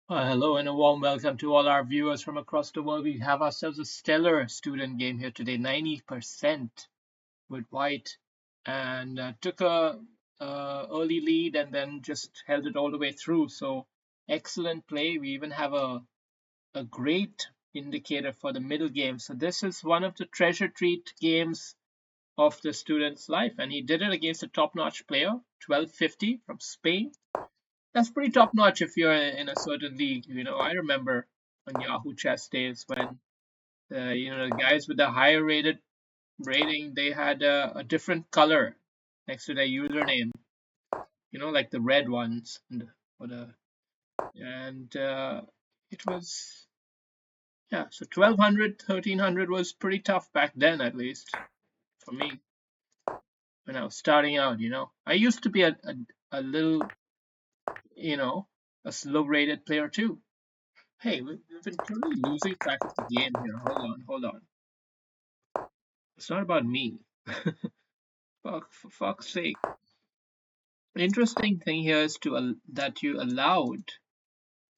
Hello and a warm welcome to all our viewers from across the world. We have ourselves a stellar student game here today, 90% with white, and took a early lead and then just held it all the way through. So excellent play. We even have a great indicator for the middle game. So this is one of the treasure treat games of the student's life, and he did it against a top-notch player, 1250 from Spain. That's pretty top notch if you're in a certain league. I remember on Yahoo Chess days when the guys with the higher rated rating, they had a different color next to their username. Like the red ones or the and it was yeah. So 1200, 1300 was pretty tough back then, at least for me when I was starting out. I used to be a little you know a slow rated player too. Hey, we've been totally losing track of the game here. Hold on, hold on. It's not about me. For fuck's sake. The interesting thing here is that you allowed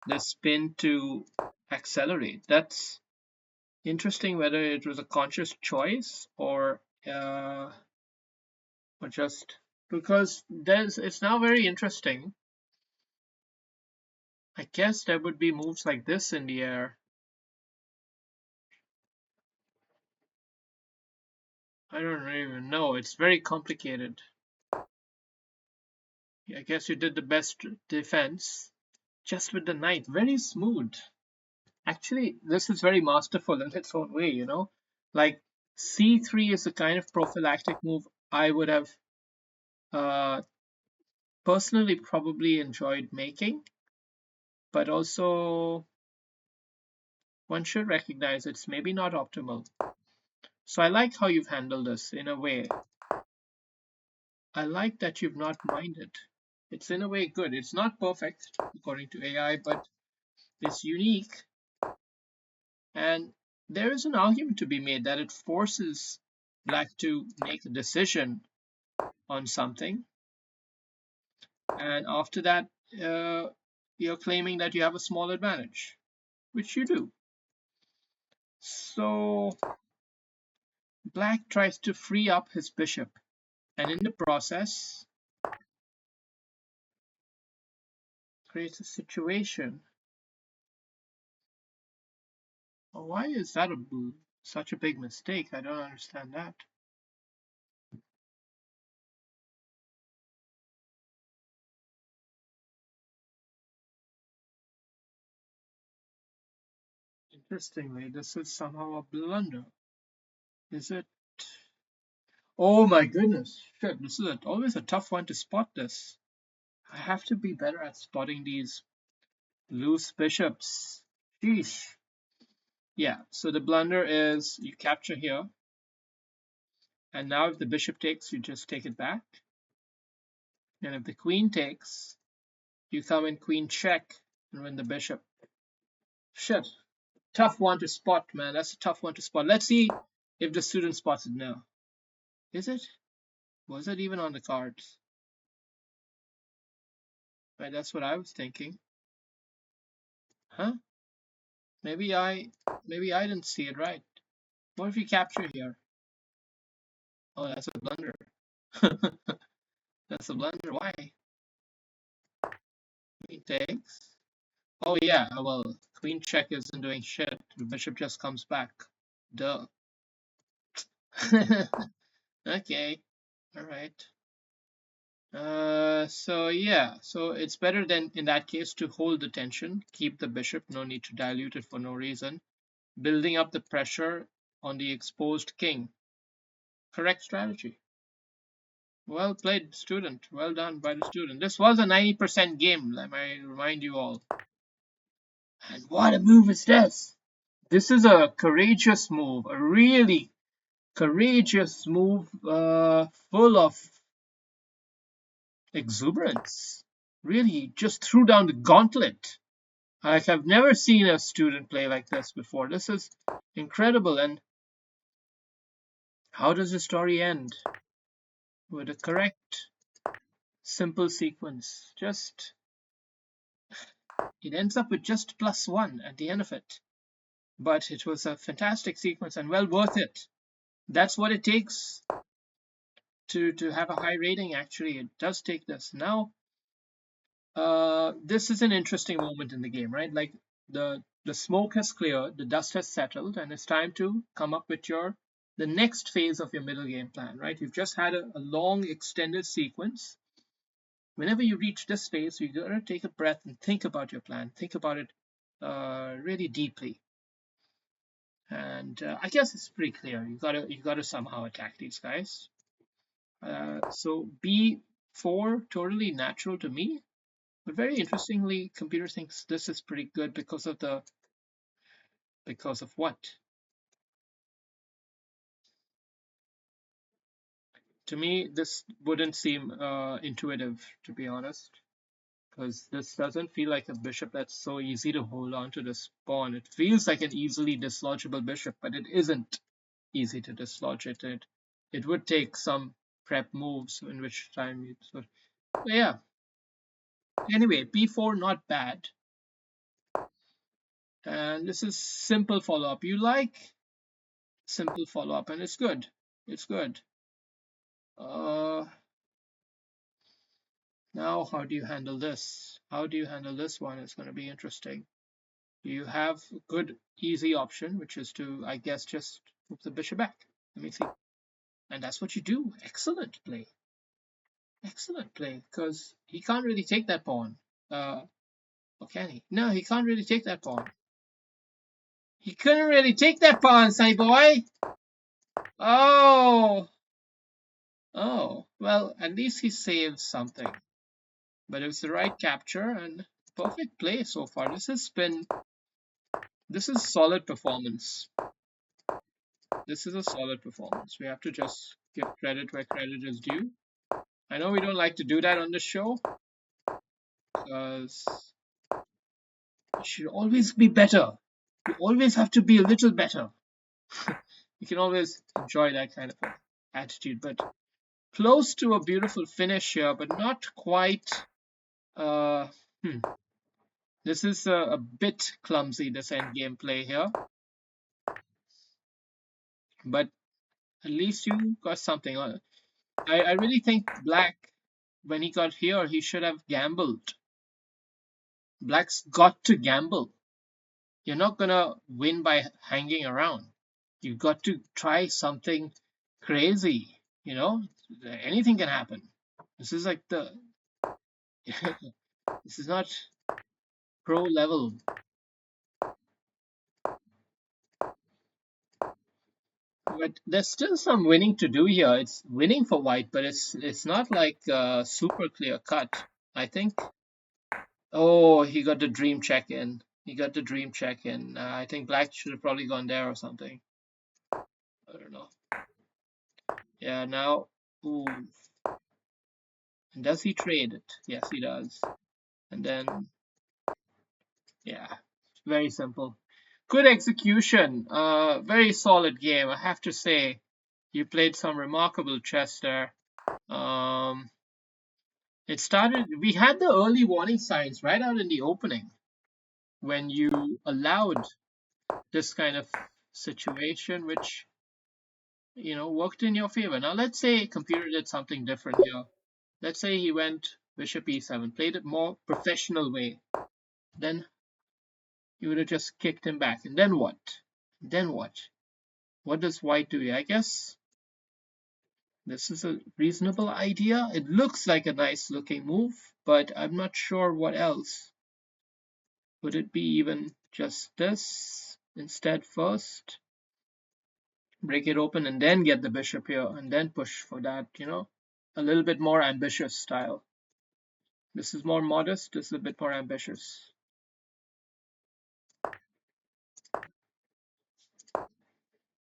the spin to accelerate. That's interesting whether it was a conscious choice or just because it's now very interesting. I guess there would be moves like this in the air. I don't even know. It's very complicated. I guess you did the best defense just with the knight. Very smooth. Actually, this is very masterful in its own way. Like c3 is the kind of prophylactic move I would have uh, personally probably enjoyed making, but also one should recognize it's maybe not optimal. So I like how you've handled this in a way. I like that you've not minded. It's in a way good. It's not perfect according to AI, but it's unique. And there is an argument to be made that it forces Black to make a decision on something, and after that, uh, you're claiming that you have a small advantage, which you do. So Black tries to free up his bishop, and in the process, creates a situation. Why is that such a big mistake? I don't understand that. Interestingly, this is somehow a blunder. Is it? Oh my goodness. Shit, this is always a tough one to spot this. I have to be better at spotting these loose bishops. Sheesh. Yeah, so the blunder is you capture here, and now if the bishop takes, you just take it back. And if the queen takes, you come in queen check and win the bishop. Shit. Tough one to spot, man. That's a tough one to spot. Let's see if the student spots it now. Is it? Was it even on the cards? Right, that's what I was thinking. Huh? Maybe I didn't see it right. What if you capture here? Oh, that's a blunder. That's a blunder. Why? Queen takes. Oh yeah, well, queen check isn't doing shit. The bishop just comes back. Duh. Okay. All right. So yeah, so it's better than in that case to hold the tension, keep the bishop, no need to dilute it for no reason, building up the pressure on the exposed king. Correct strategy. Well played, student. Well done by the student. This was a 90% game, let me remind you all. And what a move is this! This is a courageous move, a really courageous move, full of exuberance. Really, just threw down the gauntlet. I've never seen a student play like this before. This is incredible. And how does the story end? With a correct, simple sequence. Just It ends up with just +1 at the end of it. But it was a fantastic sequence and well worth it. That's what it takes to have a high rating. Actually, it does take this. Now, this is an interesting moment in the game, right? Like the smoke has cleared, the dust has settled, and it's time to come up with the next phase of your middle game plan, right? You've just had a long extended sequence. Whenever you reach this phase, you gotta take a breath and think about your plan. Think about it really deeply. And I guess it's pretty clear. You gotta somehow attack these guys. So B4, totally natural to me. But very interestingly, computer thinks this is pretty good because of what? To me, this wouldn't seem intuitive, to be honest, because this doesn't feel like a bishop that's so easy to hold on to this pawn. It feels like an easily dislodgeable bishop, but it isn't easy to dislodge it. It would take some prep moves in which time you sort. Yeah. Anyway, b4 not bad. And this is simple follow-up. You like simple follow-up, and it's good. It's good. Now how do you handle this? How do you handle this one? It's going to be interesting. You have a good, easy option, which is to, I guess, just move the bishop back. Let me see. And that's what you do. Excellent play. Excellent play, because he can't really take that pawn. Or can he? No, he can't really take that pawn. He couldn't really take that pawn, sonny boy. Oh. Oh, well, at least he saved something. But it was the right capture and perfect play so far. This is solid performance. This is a solid performance. We have to just give credit where credit is due. I know we don't like to do that on the show, because it should always be better. You always have to be a little better. You can always enjoy that kind of attitude, but close to a beautiful finish here, but not quite. This is a bit clumsy, this endgame play here. But at least you got something. I really think Black, when he got here, he should have gambled. Black's got to gamble. You're not gonna win by hanging around. You've got to try something crazy. You know, anything can happen. This is like this is not pro level. But there's still some winning to do here. It's winning for white, but it's not like super clear cut. I think. Oh, he got the dream check in. He got the dream check in. I think Black should have probably gone there or something. I don't know. Yeah, now. Ooh. And does he trade it? Yes, he does. And then, yeah, very simple. Good execution. Very solid game, I have to say. You played some remarkable chess there. It started, we had the early warning signs right out in the opening when you allowed this kind of situation, which, you know, worked in your favor. Now, let's say computer did something different here. Let's say he went bishop e7, played it more professional way. Then you would have just kicked him back. And then what? Then what? What does white do? I guess this is a reasonable idea. It looks like a nice looking move, but I'm not sure what else. Would it be even just this instead first? Break it open and then get the bishop here and then push for that, you know, a little bit more ambitious style. This is more modest, this is a bit more ambitious.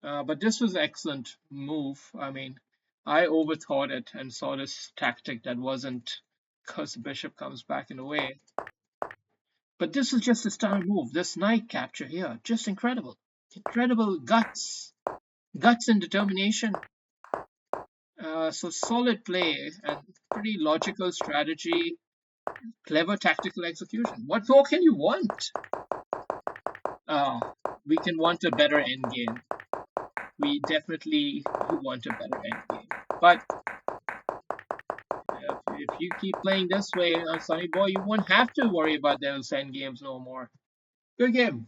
But this was an excellent move. I mean, I overthought it and saw this tactic that wasn't, because the bishop comes back in a way. But this is just a standard move. This knight capture here, just incredible. Incredible guts. Guts and determination. So solid play and pretty logical strategy. Clever tactical execution. What more can you want? We can want a better end game. We definitely want a better end game. But if you keep playing this way, Sonny Boy, you won't have to worry about those end games no more. Good game.